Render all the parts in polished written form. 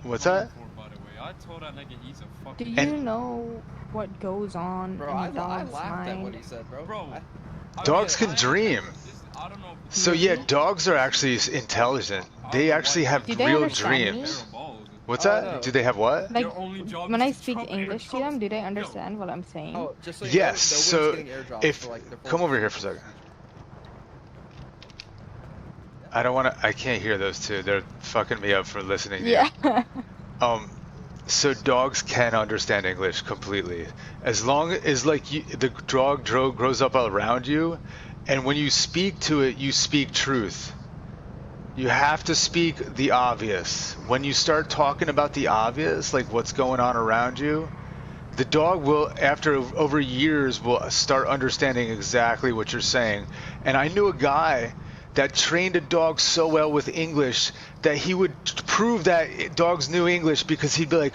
What's that? By the way, I told that nigga he's a fucking. Do you know what goes on Bro, in I a dog's laughed at what he mind? said, bro. Dogs can dream. I don't know. So yeah, dogs are actually intelligent. They actually have Do they real understand dreams. me? What's Oh, that? no. Do they have what? Like, when I speak English to them, do they understand what I'm saying? Oh, just so you Yes. know, no So one's getting airdropped if for, like, the come over here for a second. I don't want to. I can't hear those two. They're fucking me up for listening to Yeah. you. So dogs can understand English completely, as long as like the dog grows up around you, and when you speak to it, you speak truth. You have to speak the obvious. When you start talking about the obvious, like what's going on around you, the dog will, after over years, will start understanding exactly what you're saying. And I knew a guy that trained a dog so well with English that he would prove that dogs knew English because he'd be like,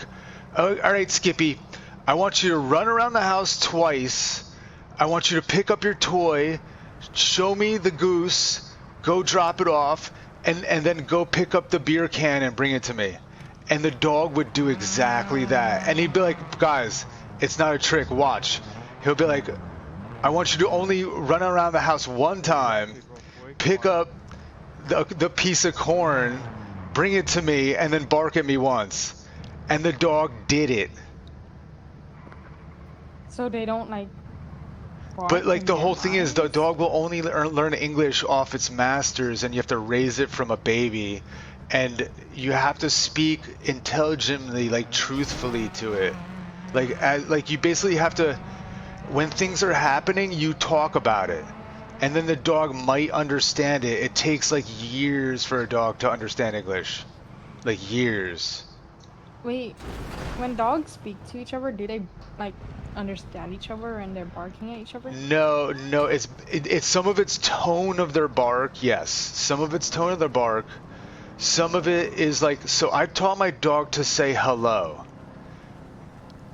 "Oh, all right, Skippy, I want you to run around the house twice. I want you to pick up your toy, show me the goose, go drop it off, and then go pick up the beer can and bring it to me." And the dog would do exactly that. And he'd be like, "Guys, it's not a trick, watch." He'll be like, "I want you to only run around the house one time, pick up the piece of corn, bring it to me, and then bark at me once." And the dog did it. So they don't like. But like the whole thing is the dog will only learn English off its masters, and you have to raise it from a baby, and you have to speak intelligently, like truthfully to it. Like you basically have to, when things are happening, you talk about it, and then the dog might understand it. It takes like years for a dog to understand English, like years. Wait, when dogs speak to each other, do they like understand each other and they're barking at each other? No, it's some of its tone of their bark. Yes, some of its tone of their bark. Some of it is like, so I taught my dog to say hello.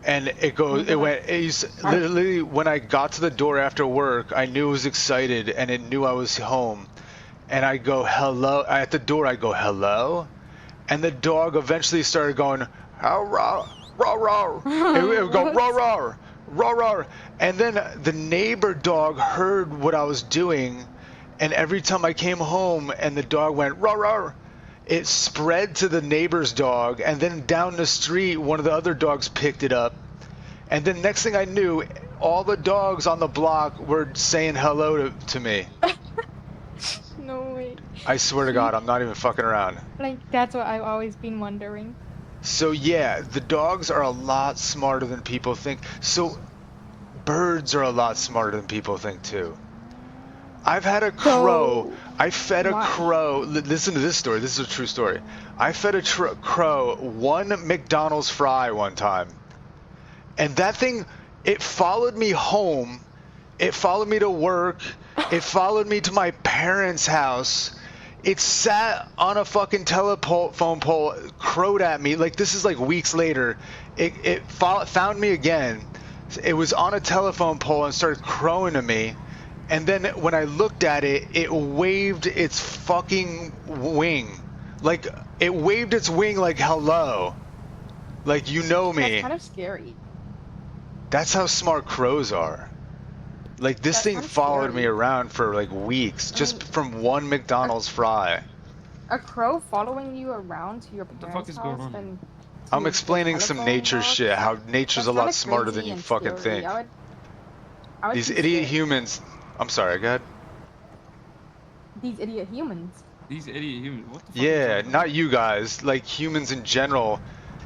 And it literally, when I got to the door after work, I knew it was excited and it knew I was home. And I go, hello. At the door, I go, hello. And the dog eventually started going, "How raw, raw, raw." It would go, raw, raw, raw, raw. And then the neighbor dog heard what I was doing. And every time I came home and the dog went, raw, raw, it spread to the neighbor's dog. And then down the street, one of the other dogs picked it up. And then next thing I knew, all the dogs on the block were saying hello to me. No way. I swear to God, I'm not even fucking around. Like, that's what I've always been wondering. So yeah, the dogs are a lot smarter than people think. So birds are a lot smarter than people think too. I've had a crow. I fed a crow. Listen to this story. This is a true story. I fed a crow one McDonald's fry one time. And that thing, it followed me home. It followed me to work. It followed me to my parents' house. It sat on a fucking telephone pole, crowed at me. Like, this is like weeks later. It found me again. It was on a telephone pole and started crowing to me. And then when I looked at it, it waved its fucking wing. Like, it waved its wing like, hello. Like, you know me. That's kind of scary. That's how smart crows are. Like, this thing followed me around for like weeks, just from one McDonald's fry. A crow following you around to your parents' house and I'm explaining some nature shit, how nature's a lot smarter than you fucking think. These idiot humans... I'm sorry, go ahead. These idiot humans. These idiot humans, what the fuck? Yeah, not you guys. Like, humans in general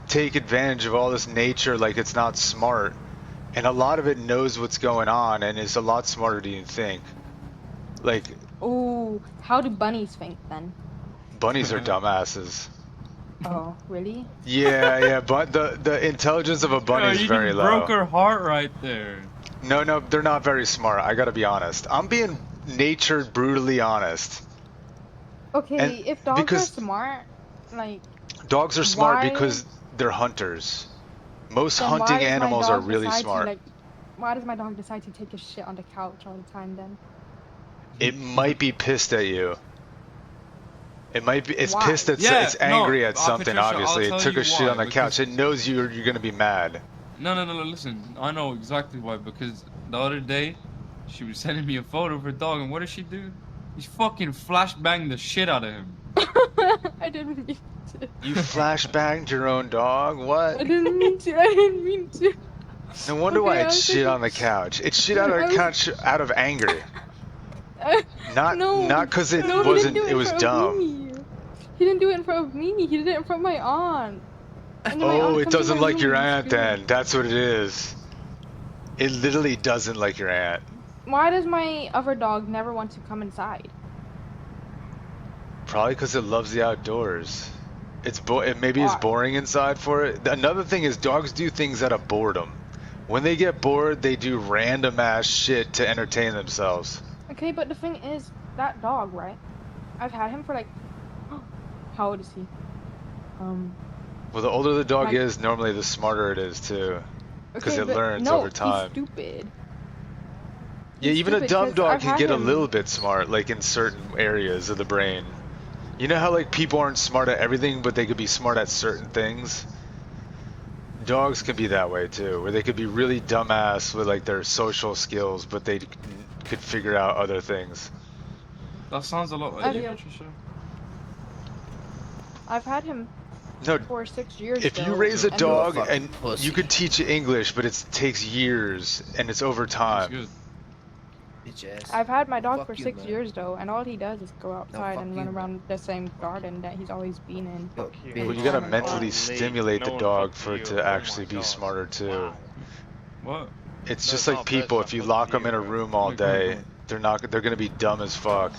take advantage of all this nature like it's not smart. And a lot of it knows what's going on and is a lot smarter than you think. Like... Oh, how do bunnies think then? Bunnies are dumbasses. Oh, really? Yeah, but the intelligence of a bunny is very low. You broke her heart right there. No, they're not very smart. I gotta be honest. I'm being natured, brutally honest. Okay, and if dogs are smart, like... Dogs are smart because they're hunters. Most hunting animals are really smart. Why does my dog decide to take a shit on the couch all the time then? It might be pissed at you. It might be. It's Why? pissed at. Yeah, It's angry no, at something. Patricia, I'll Obviously, it tell took you a shit why, on the because- couch. It knows you're gonna be mad. No, listen. I know exactly why, because the other day, she was sending me a photo of her dog, and what did she do? She fucking flashbanged the shit out of him. I didn't mean to. You flashbanged your own dog? What? I didn't mean to. I didn't mean to. No wonder Okay, why I it was shit like- on the couch. It shit out I of the was- couch out of anger. Not No, because it no, he wasn't. didn't do It in was front of dumb. me. He didn't do it in front of me. He did it in front of my aunt. And then my Oh, aunt it comes in doesn't my like room your and aunt screams. then. That's what it is. It literally doesn't like your aunt. Why does my other dog never want to come inside? Probably because it loves the outdoors. Maybe it's Why? boring inside for it. Another thing is dogs do things out of boredom. When they get bored, they do random ass shit to entertain themselves. Okay, but the thing is, that dog, right? I've had him for like, how old is he? Well, the older the dog Like- is, normally the smarter it is too. 'Cause Okay, it but learns no, over time. He's stupid. Yeah, He's even a stupid dumb 'cause dog I've can had get a him- little bit smart, like in certain areas of the brain. You know how like people aren't smart at everything, but they could be smart at certain things? Dogs can be that way too, where they could be really dumbass with like their social skills, but they could figure out other things. That sounds a lot like you, Yeah. Patricia. I've had him No, for 6 years. if you though, raise a and- dog You're a and fucking pussy. you could teach it English, but it takes years and it's over That's time. good. Bitch ass. I've had my dog Fuck for you, 6 man. years though, and all he does is go outside fuck and you, run man. around the same garden that he's always been in. Yo, you. Well, you bitch. gotta Oh my mentally God. stimulate the No one dog fucked for it you. to Oh actually my be God. smarter too. Wow. What? It's No, just no, like people, that's if you not lock fucked them in a you. room all Yeah, go ahead, day, go ahead. they're gonna be dumb as fuck.